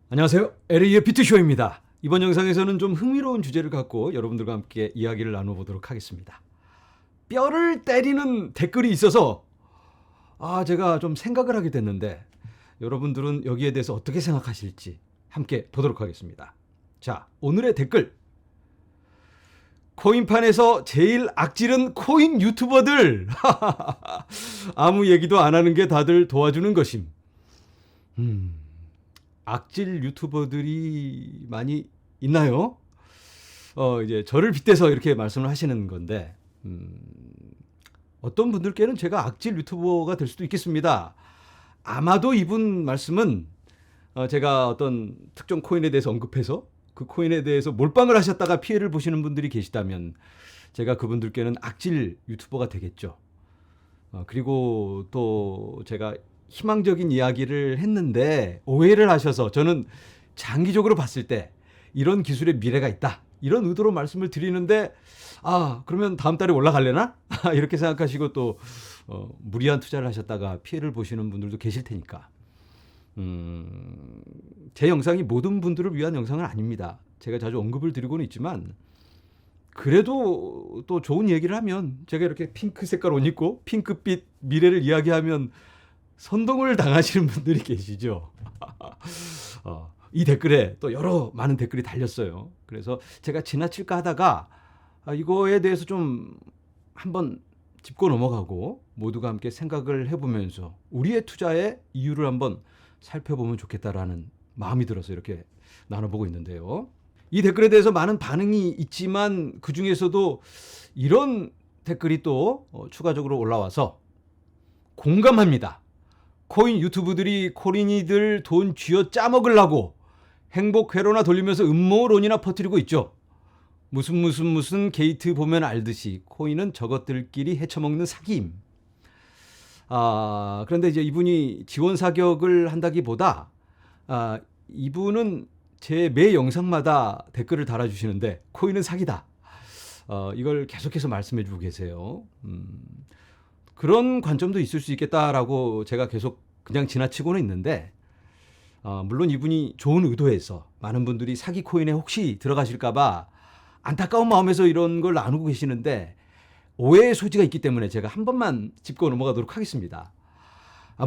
안녕하세요. LA의 비트쇼입니다. 이번 영상에서는 좀 흥미로운 주제를 갖고 여러분들과 함께 이야기를 나눠보도록 하겠습니다. 뼈를 때리는 댓글이 있어서 제가 좀 생각을 하게 됐는데 여러분들은 여기에 대해서 어떻게 생각하실지 함께 보도록 하겠습니다. 자, 오늘의 댓글. 코인판에서 제일 악질은 코인 유튜버들. 아무 얘기도 안 하는 게 다들 도와주는 것임. 악질 유튜버들이 많이 있나요? 이제 저를 빗대서 이렇게 말씀을 하시는 건데, 어떤 분들께는 제가 악질 유튜버가 될 수도 있겠습니다. 아마도 이분 말씀은 제가 어떤 특정 코인에 대해서 언급해서 그 코인에 대해서 몰빵을 하셨다가 피해를 보시는 분들이 계시다면 제가 그분들께는 악질 유튜버가 되겠죠. 그리고 또 제가 희망적인 이야기를 했는데 오해를 하셔서 저는 장기적으로 봤을 때 이런 기술에 미래가 있다. 이런 의도로 말씀을 드리는데 그러면 다음 달에 올라갈래나? 이렇게 생각하시고 또 무리한 투자를 하셨다가 피해를 보시는 분들도 계실 테니까. 제 영상이 모든 분들을 위한 영상은 아닙니다. 제가 자주 언급을 드리고는 있지만 그래도 또 좋은 얘기를 하면 제가 이렇게 핑크 색깔 옷 입고 핑크빛 미래를 이야기하면 선동을 당하시는 분들이 계시죠. 이 댓글에 또 여러 많은 댓글이 달렸어요. 그래서 제가 지나칠까 하다가 이거에 대해서 좀 한번 짚고 넘어가고 모두가 함께 생각을 해보면서 우리의 투자의 이유를 한번 살펴보면 좋겠다라는 마음이 들어서 이렇게 나눠보고 있는데요. 이 댓글에 대해서 많은 반응이 있지만 그 중에서도 이런 댓글이 또 추가적으로 올라와서 공감합니다. 코인 유튜브들이 코린이들 돈 쥐어 짜먹으려고 행복 회로나 돌리면서 음모론이나 퍼뜨리고 있죠. 무슨 게이트 보면 알듯이 코인은 저것들끼리 헤쳐먹는 사기임. 그런데 이제 이분이 지원 사격을 한다기보다 이분은 제 매 영상마다 댓글을 달아주시는데 코인은 사기다. 이걸 계속해서 말씀해주고 계세요. 그런 관점도 있을 수 있겠다라고 제가 계속 그냥 지나치고는 있는데 물론 이분이 좋은 의도에서 많은 분들이 사기 코인에 혹시 들어가실까봐 안타까운 마음에서 이런 걸 나누고 계시는데 오해의 소지가 있기 때문에 제가 한 번만 짚고 넘어가도록 하겠습니다.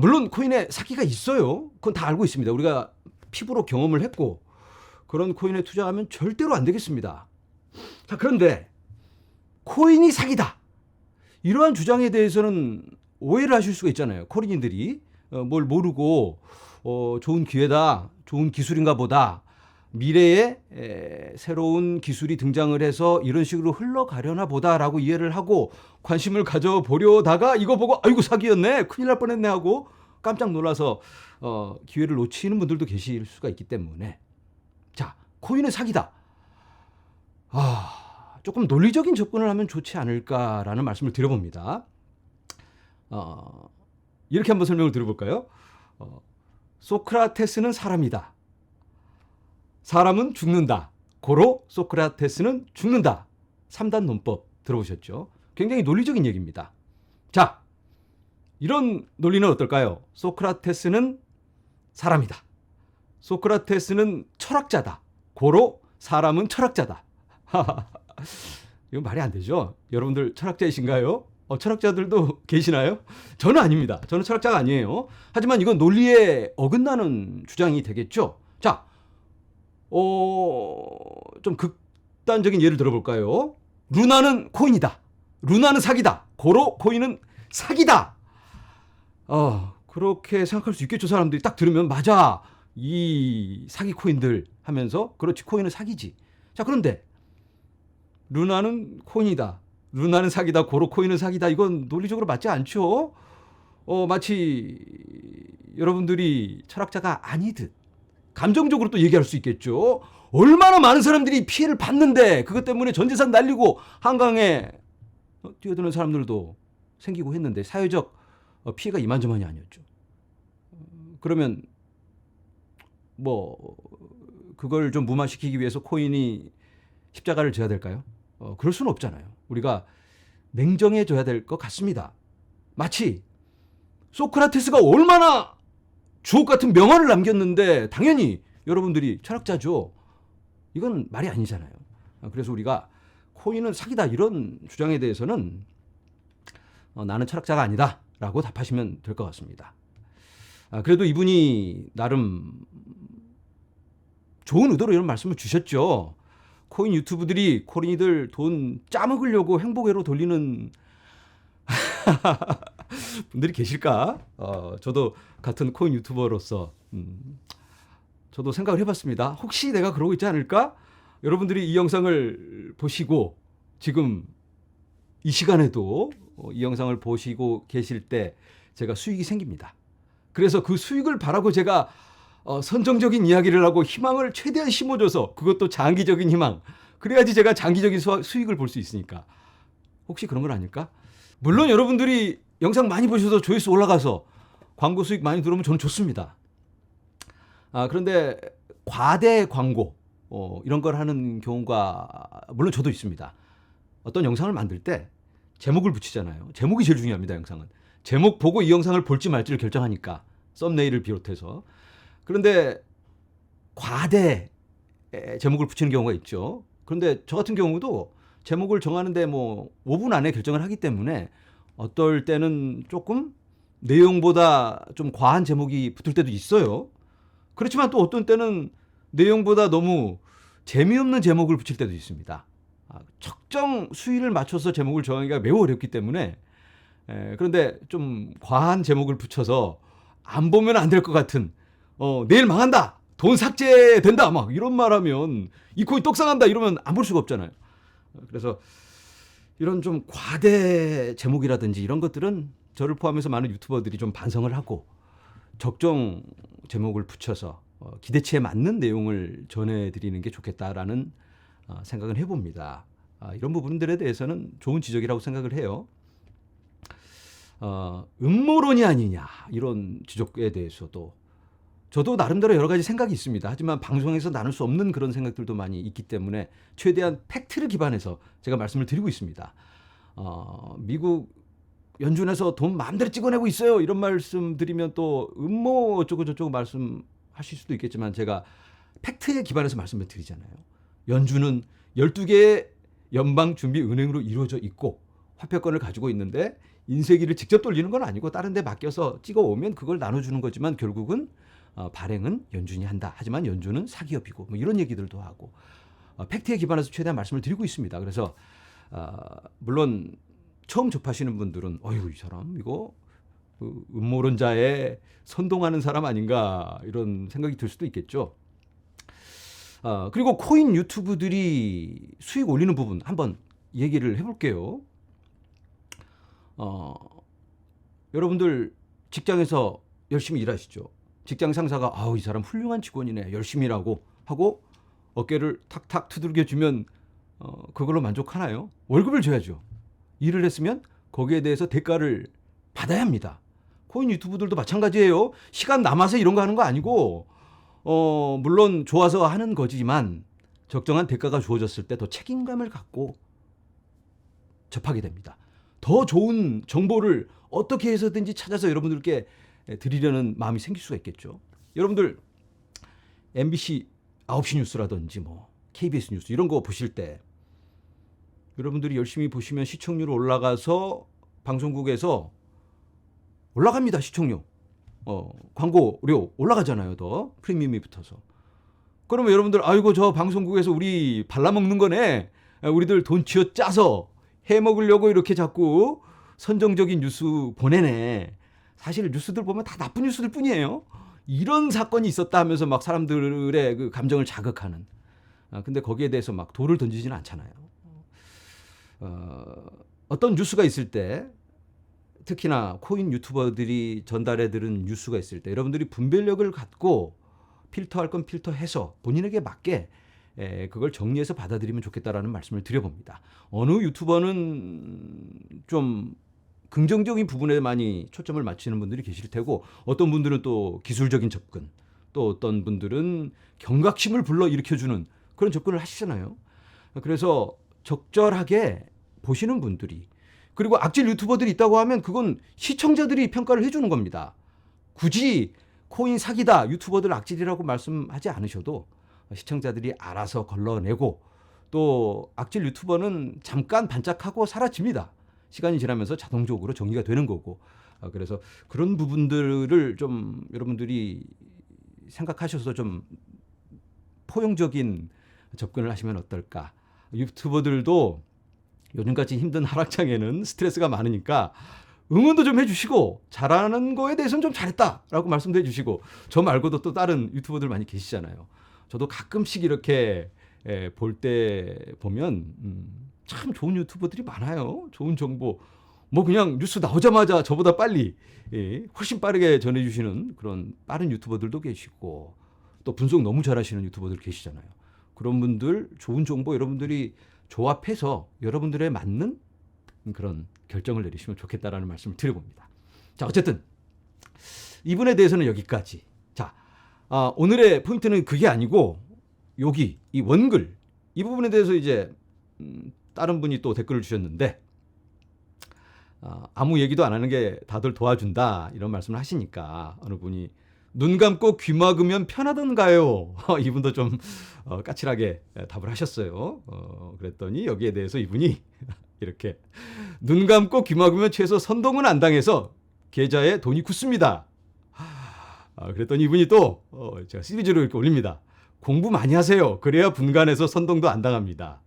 물론 코인에 사기가 있어요. 그건 다 알고 있습니다. 우리가 피부로 경험을 했고 그런 코인에 투자하면 절대로 안 되겠습니다. 자, 그런데 코인이 사기다. 이러한 주장에 대해서는 오해를 하실 수가 있잖아요. 코린이들이 뭘 모르고 좋은 기회다, 좋은 기술인가 보다. 미래에 새로운 기술이 등장을 해서 이런 식으로 흘러가려나 보다라고 이해를 하고 관심을 가져보려다가 이거 보고 아이고 사기였네, 큰일 날 뻔했네 하고 깜짝 놀라서 기회를 놓치는 분들도 계실 수가 있기 때문에 자, 코인은 사기다. 조금 논리적인 접근을 하면 좋지 않을까라는 말씀을 드려봅니다. 이렇게 한번 설명을 드려볼까요? 소크라테스는 사람이다. 사람은 죽는다. 고로 소크라테스는 죽는다. 3단 논법 들어보셨죠? 굉장히 논리적인 얘기입니다. 자, 이런 논리는 어떨까요? 소크라테스는 사람이다. 소크라테스는 철학자다. 고로 사람은 철학자다. 이건 말이 안 되죠? 여러분들 철학자이신가요? 철학자들도 계시나요? 저는 아닙니다. 저는 철학자가 아니에요. 하지만 이건 논리에 어긋나는 주장이 되겠죠? 자, 좀 극단적인 예를 들어볼까요? 루나는 코인이다. 루나는 사기다. 고로 코인은 사기다. 그렇게 생각할 수 있겠죠. 사람들이 딱 들으면 맞아. 이 사기 코인들 하면서 그렇지 코인은 사기지. 자, 그런데 루나는 코인이다. 루나는 사기다. 고로 코인은 사기다. 이건 논리적으로 맞지 않죠. 마치 여러분들이 철학자가 아니듯 감정적으로 또 얘기할 수 있겠죠. 얼마나 많은 사람들이 피해를 봤는데 그것 때문에 전 재산 날리고 한강에 뛰어드는 사람들도 생기고 했는데 사회적 피해가 이만저만이 아니었죠. 그러면 그걸 좀 무마시키기 위해서 코인이 십자가를 져야 될까요? 그럴 수는 없잖아요. 우리가 냉정해져야 될 것 같습니다. 마치 소크라테스가 얼마나 주옥 같은 명언을 남겼는데 당연히 여러분들이 철학자죠. 이건 말이 아니잖아요. 그래서 우리가 코인은 사기다 이런 주장에 대해서는 나는 철학자가 아니다 라고 답하시면 될 것 같습니다. 그래도 이분이 나름 좋은 의도로 이런 말씀을 주셨죠. 코인 유튜브들이 코인이들 돈 짜먹으려고 행복회로 돌리는 분들이 계실까? 저도 같은 코인 유튜버로서 저도 생각을 해봤습니다. 혹시 내가 그러고 있지 않을까? 여러분들이 이 영상을 보시고 지금 이 시간에도 이 영상을 보시고 계실 때 제가 수익이 생깁니다. 그래서 그 수익을 바라고 제가 선정적인 이야기를 하고 희망을 최대한 심어줘서 그것도 장기적인 희망. 그래야지 제가 장기적인 수익을 볼 수 있으니까. 혹시 그런 건 아닐까? 물론 여러분들이 영상 많이 보셔서 조회수 올라가서 광고 수익 많이 들어오면 저는 좋습니다. 그런데 과대 광고 이런 걸 하는 경우가 물론 저도 있습니다. 어떤 영상을 만들 때 제목을 붙이잖아요. 제목이 제일 중요합니다. 영상은. 제목 보고 이 영상을 볼지 말지를 결정하니까. 썸네일을 비롯해서. 그런데 과대 제목을 붙이는 경우가 있죠. 그런데 저 같은 경우도 제목을 정하는데 뭐 5분 안에 결정을 하기 때문에 어떨 때는 조금 내용보다 좀 과한 제목이 붙을 때도 있어요. 그렇지만 또 어떤 때는 내용보다 너무 재미없는 제목을 붙일 때도 있습니다. 적정 수위를 맞춰서 제목을 정하기가 매우 어렵기 때문에 그런데 좀 과한 제목을 붙여서 안 보면 안 될 것 같은 내일 망한다, 돈 삭제된다 막 이런 말하면 이 코인 떡상한다 이러면 안 볼 수가 없잖아요. 그래서 이런 좀 과대 제목이라든지 이런 것들은 저를 포함해서 많은 유튜버들이 좀 반성을 하고 적정 제목을 붙여서 기대치에 맞는 내용을 전해드리는 게 좋겠다라는 생각을 해봅니다. 이런 부분들에 대해서는 좋은 지적이라고 생각을 해요. 음모론이 아니냐 이런 지적에 대해서도 저도 나름대로 여러 가지 생각이 있습니다. 하지만 방송에서 나눌 수 없는 그런 생각들도 많이 있기 때문에 최대한 팩트를 기반해서 제가 말씀을 드리고 있습니다. 미국 연준에서 돈 마음대로 찍어내고 있어요. 이런 말씀 드리면 또 음모 어쩌고 저쩌고 말씀하실 수도 있겠지만 제가 팩트에 기반해서 말씀을 드리잖아요. 연준은 12개의 연방준비은행으로 이루어져 있고 화폐권을 가지고 있는데 인쇄기를 직접 돌리는 건 아니고 다른 데 맡겨서 찍어오면 그걸 나눠주는 거지만 결국은 발행은 연준이 한다. 하지만 연준은 사기업이고 뭐 이런 얘기들도 하고 팩트에 기반해서 최대한 말씀을 드리고 있습니다. 그래서 물론 처음 접하시는 분들은 어휴 이 사람 이거 음모론자에 선동하는 사람 아닌가 이런 생각이 들 수도 있겠죠. 그리고 코인 유튜브들이 수익 올리는 부분 한번 얘기를 해볼게요. 여러분들 직장에서 열심히 일하시죠. 직장 상사가 아우 이 사람 훌륭한 직원이네 열심히 일하고 하고 어깨를 탁탁 두들겨 주면 그걸로 만족하나요? 월급을 줘야죠. 일을 했으면 거기에 대해서 대가를 받아야 합니다. 코인 유튜브들도 마찬가지예요. 시간 남아서 이런 거 하는 거 아니고 물론 좋아서 하는 거지만 적정한 대가가 주어졌을 때 더 책임감을 갖고 접하게 됩니다. 더 좋은 정보를 어떻게 해서든지 찾아서 여러분들께 드리려는 마음이 생길 수가 있겠죠. 여러분들 MBC 9시 뉴스라든지 뭐 KBS 뉴스 이런 거 보실 때 여러분들이 열심히 보시면 시청률 올라가서 방송국에서 올라갑니다. 시청료. 광고료 올라가잖아요. 더 프리미엄이 붙어서. 그러면 여러분들 아이고 저 방송국에서 우리 발라먹는 거네. 우리들 돈 쥐어짜서 해먹으려고 이렇게 자꾸 선정적인 뉴스 보내네. 사실 뉴스들 보면 다 나쁜 뉴스들 뿐이에요. 이런 사건이 있었다 하면서 막 사람들의 그 감정을 자극하는. 근데 거기에 대해서 막 돌을 던지지는 않잖아요. 어떤 뉴스가 있을 때 특히나 코인 유튜버들이 전달해 들은 뉴스가 있을 때 여러분들이 분별력을 갖고 필터할 건 필터해서 본인에게 맞게 그걸 정리해서 받아들이면 좋겠다라는 말씀을 드려봅니다. 어느 유튜버는 좀 긍정적인 부분에 많이 초점을 맞추는 분들이 계실 테고 어떤 분들은 또 기술적인 접근 또 어떤 분들은 경각심을 불러일으켜주는 그런 접근을 하시잖아요. 그래서 적절하게 보시는 분들이 그리고 악질 유튜버들이 있다고 하면 그건 시청자들이 평가를 해주는 겁니다. 굳이 코인 사기다, 유튜버들 악질이라고 말씀하지 않으셔도 시청자들이 알아서 걸러내고 또 악질 유튜버는 잠깐 반짝하고 사라집니다. 시간이 지나면서 자동적으로 정리가 되는 거고. 그래서 그런 부분들을 좀 여러분들이 생각하셔서 좀 포용적인 접근을 하시면 어떨까. 유튜버들도 요즘같이 힘든 하락장에는 스트레스가 많으니까 응원도 좀 해주시고 잘하는 거에 대해서는 좀 잘했다라고 말씀도 해주시고, 저 말고도 또 다른 유튜버들 많이 계시잖아요. 저도 가끔씩 이렇게 볼 때 보면 참 좋은 유튜버들이 많아요. 좋은 정보 뭐 그냥 뉴스 나오자마자 저보다 빨리 훨씬 빠르게 전해주시는 그런 빠른 유튜버들도 계시고, 또 분석 너무 잘하시는 유튜버들 계시잖아요. 그런 분들 좋은 정보 여러분들이 조합해서 여러분들에 맞는 그런 결정을 내리시면 좋겠다라는 말씀을 드려봅니다. 자, 어쨌든 이분에 대해서는 여기까지. 자, 오늘의 포인트는 그게 아니고 여기 이 원글 이 부분에 대해서 이제 다른 분이 또 댓글을 주셨는데, 아무 얘기도 안 하는 게 다들 도와준다 이런 말씀을 하시니까 어느 분이 눈 감고 귀 막으면 편하던가요? 이분도 좀 까칠하게 답을 하셨어요. 그랬더니 여기에 대해서 이분이 이렇게 눈 감고 귀 막으면 최소 선동은 안 당해서 계좌에 돈이 굳습니다. 그랬더니 이분이 또 제가 시리즈로 이렇게 올립니다. 공부 많이 하세요. 그래야 분간해서 선동도 안 당합니다.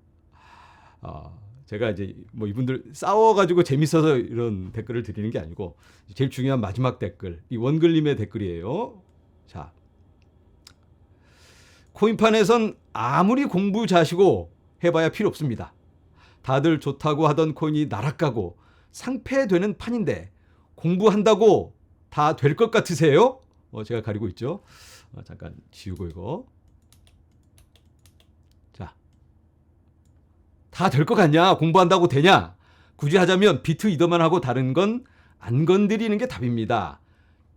제가 이제 뭐 이분들 싸워가지고 재밌어서 이런 댓글을 드리는 게 아니고 제일 중요한 마지막 댓글, 이 원글님의 댓글이에요. 자, 코인판에선 아무리 공부 자시고 해봐야 필요 없습니다. 다들 좋다고 하던 코인이 나락가고 상폐되는 판인데 공부한다고 다 될 것 같으세요? 제가 가리고 있죠. 잠깐 지우고 이거. 자, 다 될 것 같냐? 공부한다고 되냐? 굳이 하자면 비트 이더만 하고 다른 건 안 건드리는 게 답입니다.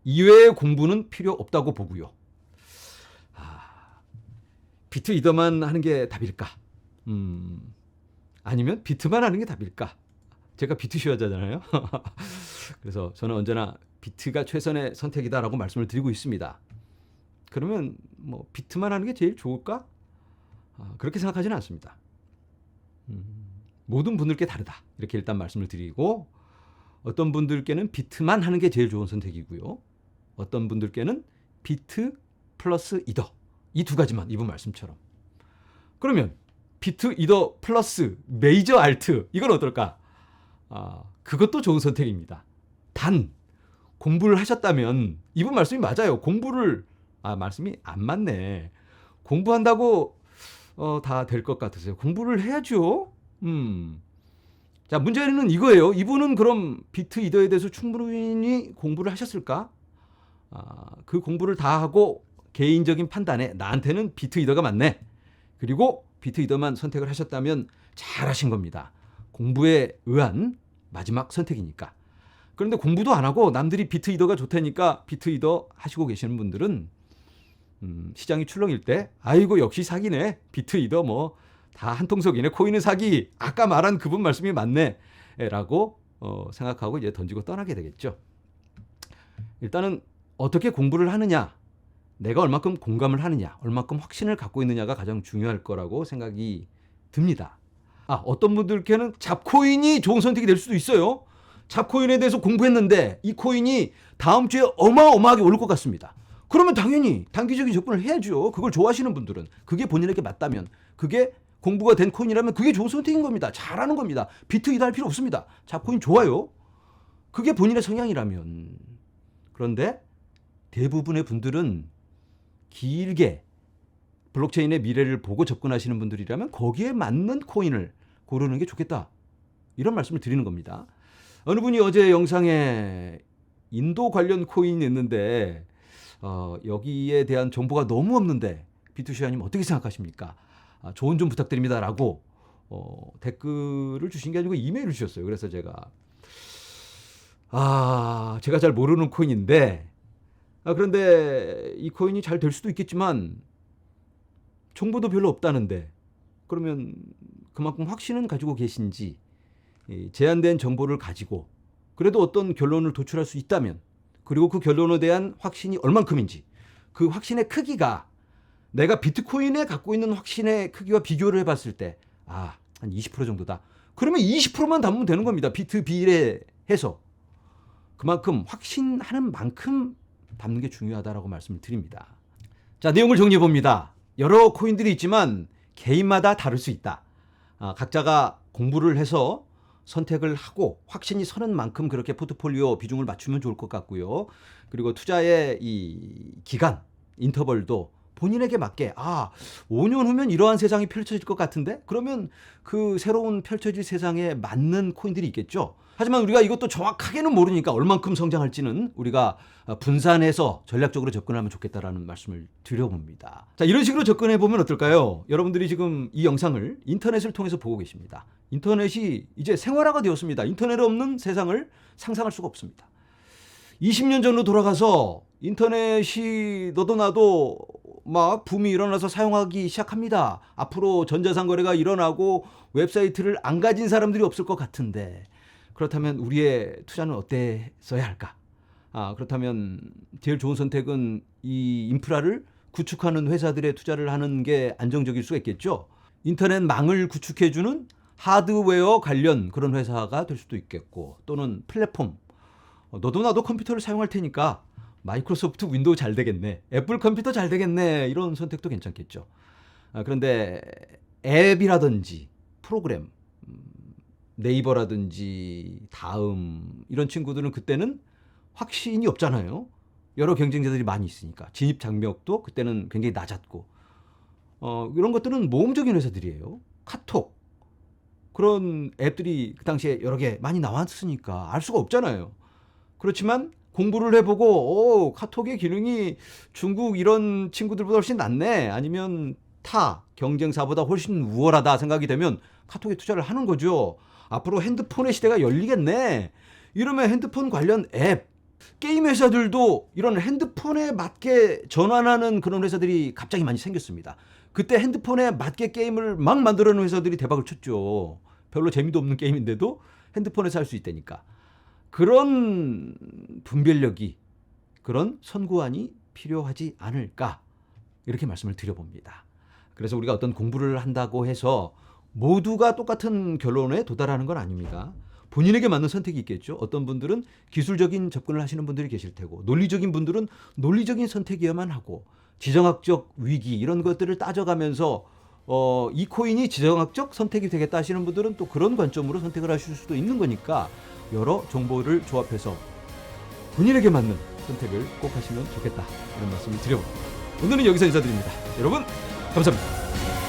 이외의 공부는 필요 없다고 보고요. 비트 이더만 하는 게 답일까? 아니면 비트만 하는 게 답일까? 제가 비트 쉬어자잖아요. 그래서 저는 언제나 비트가 최선의 선택이다라고 말씀을 드리고 있습니다. 그러면 뭐 비트만 하는 게 제일 좋을까? 그렇게 생각하지는 않습니다. 모든 분들께 다르다. 이렇게 일단 말씀을 드리고, 어떤 분들께는 비트만 하는 게 제일 좋은 선택이고요. 어떤 분들께는 비트 플러스 이더, 이 두 가지만 이분 말씀처럼. 그러면 비트 이더 플러스 메이저 알트, 이건 어떨까? 그것도 좋은 선택입니다. 단 공부를 하셨다면, 이분 말씀이 맞아요. 말씀이 안 맞네. 공부한다고 다 될 것 같으세요? 공부를 해야죠. 자, 문제는 이거예요. 이분은 그럼 비트 이더에 대해서 충분히 공부를 하셨을까? 그 공부를 다 하고 개인적인 판단에 나한테는 비트 이더가 맞네, 그리고 비트 이더만 선택을 하셨다면 잘하신 겁니다. 공부에 의한 마지막 선택이니까. 그런데 공부도 안 하고 남들이 비트 이더가 좋다니까 비트 이더 하시고 계시는 분들은 시장이 출렁일 때 아이고 역시 사기네, 비트 이더 뭐 다 한통속이네, 코인은 사기, 아까 말한 그분 말씀이 맞네 라고 생각하고 이제 던지고 떠나게 되겠죠. 일단은 어떻게 공부를 하느냐, 내가 얼마큼 공감을 하느냐, 얼마큼 확신을 갖고 있느냐가 가장 중요할 거라고 생각이 듭니다. 어떤 분들께는 잡코인이 좋은 선택이 될 수도 있어요. 잡코인에 대해서 공부했는데 이 코인이 다음 주에 어마어마하게 오를 것 같습니다. 그러면 당연히 단기적인 접근을 해야죠. 그걸 좋아하시는 분들은, 그게 본인에게 맞다면, 그게 공부가 된 코인이라면 그게 좋은 선택인 겁니다. 잘하는 겁니다. 비트 이더 할 필요 없습니다. 잡코인 좋아요. 그게 본인의 성향이라면. 그런데 대부분의 분들은 길게 블록체인의 미래를 보고 접근하시는 분들이라면 거기에 맞는 코인을 고르는 게 좋겠다, 이런 말씀을 드리는 겁니다. 어느 분이 어제 영상에 인도 관련 코인이 있는데 여기에 대한 정보가 너무 없는데 비투시아님 어떻게 생각하십니까? 조언 좀 부탁드립니다라고 댓글을 주신 게 아니고 이메일을 주셨어요. 그래서 제가 잘 모르는 코인인데 그런데 이 코인이 잘 될 수도 있겠지만 정보도 별로 없다는데, 그러면 그만큼 확신은 가지고 계신지, 제한된 정보를 가지고 그래도 어떤 결론을 도출할 수 있다면 그리고 그 결론에 대한 확신이 얼만큼인지, 그 확신의 크기가 내가 비트코인에 갖고 있는 확신의 크기와 비교를 해봤을 때 한 20% 정도다. 그러면 20%만 담으면 되는 겁니다. 비트 비례해서. 그만큼 확신하는 만큼 담는 게 중요하다라고 말씀을 드립니다. 자, 내용을 정리해 봅니다. 여러 코인들이 있지만 개인마다 다를 수 있다. 각자가 공부를 해서 선택을 하고 확신이 서는 만큼 그렇게 포트폴리오 비중을 맞추면 좋을 것 같고요. 그리고 투자의 이 기간, 인터벌도 본인에게 맞게 5년 후면 이러한 세상이 펼쳐질 것 같은데? 그러면 그 새로운 펼쳐질 세상에 맞는 코인들이 있겠죠. 하지만 우리가 이것도 정확하게는 모르니까 얼만큼 성장할지는 우리가 분산해서 전략적으로 접근하면 좋겠다라는 말씀을 드려봅니다. 자, 이런 식으로 접근해보면 어떨까요? 여러분들이 지금 이 영상을 인터넷을 통해서 보고 계십니다. 인터넷이 이제 생활화가 되었습니다. 인터넷 없는 세상을 상상할 수가 없습니다. 20년 전으로 돌아가서 인터넷이 너도 나도 막 붐이 일어나서 사용하기 시작합니다. 앞으로 전자상거래가 일어나고 웹사이트를 안 가진 사람들이 없을 것 같은데, 그렇다면 우리의 투자는 어땠어야 할까? 그렇다면 제일 좋은 선택은 이 인프라를 구축하는 회사들의 투자를 하는 게 안정적일 수 있겠죠. 인터넷망을 구축해주는 하드웨어 관련 그런 회사가 될 수도 있겠고, 또는 플랫폼. 너도 나도 컴퓨터를 사용할 테니까 마이크로소프트 윈도우 잘 되겠네, 애플 컴퓨터 잘 되겠네, 이런 선택도 괜찮겠죠. 그런데 앱이라든지 프로그램, 네이버라든지 다음 이런 친구들은 그때는 확신이 없잖아요. 여러 경쟁자들이 많이 있으니까 진입 장벽도 그때는 굉장히 낮았고, 이런 것들은 모험적인 회사들이에요. 카톡, 그런 앱들이 그 당시에 여러 개 많이 나왔으니까 알 수가 없잖아요. 그렇지만 공부를 해보고 카톡의 기능이 중국 이런 친구들보다 훨씬 낫네, 아니면 타 경쟁사보다 훨씬 우월하다 생각이 되면 카톡에 투자를 하는 거죠. 앞으로 핸드폰의 시대가 열리겠네. 이러면 핸드폰 관련 앱, 게임 회사들도 이런 핸드폰에 맞게 전환하는 그런 회사들이 갑자기 많이 생겼습니다. 그때 핸드폰에 맞게 게임을 막 만들어내는 회사들이 대박을 쳤죠. 별로 재미도 없는 게임인데도 핸드폰에서 할 수 있다니까. 그런 분별력이, 그런 선구안이 필요하지 않을까, 이렇게 말씀을 드려봅니다. 그래서 우리가 어떤 공부를 한다고 해서 모두가 똑같은 결론에 도달하는 건 아닙니다. 본인에게 맞는 선택이 있겠죠. 어떤 분들은 기술적인 접근을 하시는 분들이 계실 테고, 논리적인 분들은 논리적인 선택이어야만 하고, 지정학적 위기 이런 것들을 따져가면서 이 코인이 지정학적 선택이 되겠다 하시는 분들은 또 그런 관점으로 선택을 하실 수도 있는 거니까, 여러 정보를 조합해서 본인에게 맞는 선택을 꼭 하시면 좋겠다, 이런 말씀을 드려봅니다. 오늘은 여기서 인사드립니다. 여러분 감사합니다.